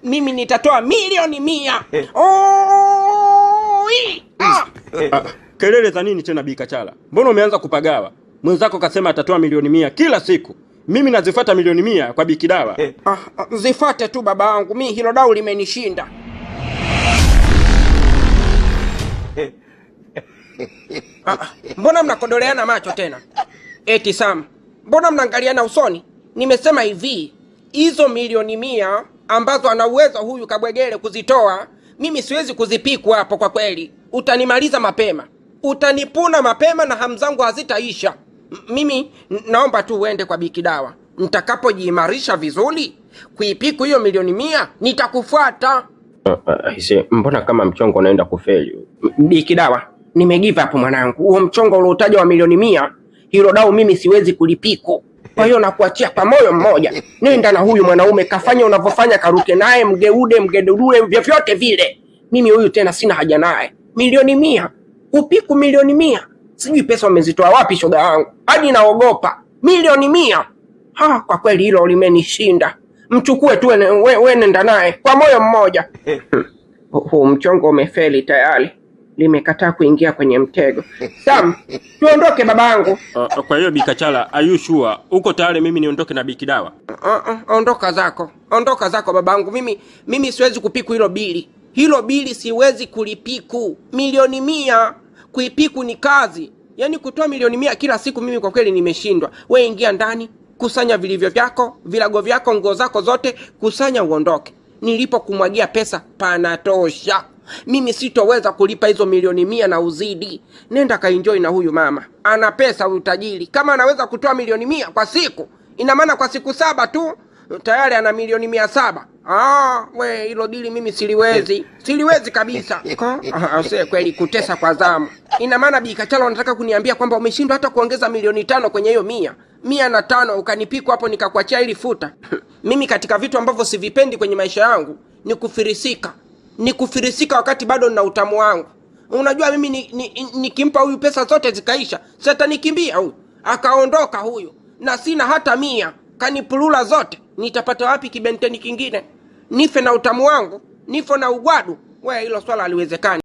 mimi nitatoa milioni 100. Kelele za nini tena Bikachala? Mbona umeanza kupagawa? Mwenzako kasema atatoa milioni 100 kila siku. Mimi nazifuata milioni 100 kwa Bikidawa. Zifuate tu baba wangu, mimi hilo dau limenishinda. Mbona mnakodoleana macho tena? Eti Sam, mbona mnaangaliana usoni? Nimesema hivi, hizo milioni 100 ambazo ana uwezo huyu Kabwegele kuzitoa, mimi siwezi kuzipiku hapo kwa kweli. Utanimaliza mapema. Utanipuna mapema na hamzangu hazitaisha. Mimi naomba tu uende kwa Bikidawa. Nitakapojiimarisha vizuri kuipiku hiyo milioni 100 nitakufuata. Mbona kama mchongo unaenda kufeli? Bikidawa, nimegive up mwanangu. Huo mchongo uliotaja wa milioni 100, hilo dau mimi siwezi kulipiku. Kwa hiyo nakuachia kwa moyo mmoja. Nenda na huyu mwanaume kafanya unavyofanya, karuke naye, mgeude, mgedudule, vyovyote vile. Mimi huyu tena sina haja naye. Milioni 100, upiku milioni 100. Sijui pesa wamezitoa wapi shoga yangu. Hadi naogopa. Milioni 100. Kwa kweli hilo limenishinda. Mchukue tu wewe nenda naye kwa moyo mmoja. Huu mchongo umefeli tayari. Limekataa kuingia kwenye mtego. Sam, tuondoke babangu. Kwa hiyo Bikachala, are you sure uko tayari mimi niondoke na Bikidawa? Ondoka zako. Ondoka zako babangu. Mimi siwezi kupiku hilo bili. Hilo bili siwezi kulipiku. Milioni 100 kuipiku ni kazi. Yaani kutoa milioni 100 kila siku mimi kwa kweli nimeshindwa. Wewe ingia ndani, kusanya vilivyo vyako, vilago vyako, nguo zako zote, kusanya uondoke. Nilipo kumwagia pesa panatosha. Mimi sitoweza kulipa hizo milioni 100 na uzidi. Nenda kaenjoy na huyu mama. Ana pesa huyu tajiri. Kama anaweza kutoa milioni 100 kwa siku, ina maana kwa siku 7 tu tayari ana milioni 700. We hilo dili mimi siliwezi. Siliwezi kabisa. Usiye kweli kutesa kwa zamu. Ina maana Bikachala unataka kuniambia kwamba umeshindwa hata kuongeza milioni 5 kwenye hiyo 105 ukanipiku hapo nikakuachia ili futa. Mimi katika vitu ambavyo sivipendi kwenye maisha yangu ni kufirisika. Ni kufirisika wakati bado nina utamu wangu. Unajua mimi nikimpa huyu pesa zote zikaisha, sasa nikimbia huyu. Akaondoka huyu. Na sina hata 100. Kanipulula zote. Nitapata wapi kibenteni kingine? Nife na utamu wangu? Nifo na ugwadu? Hilo swala haliwezekani.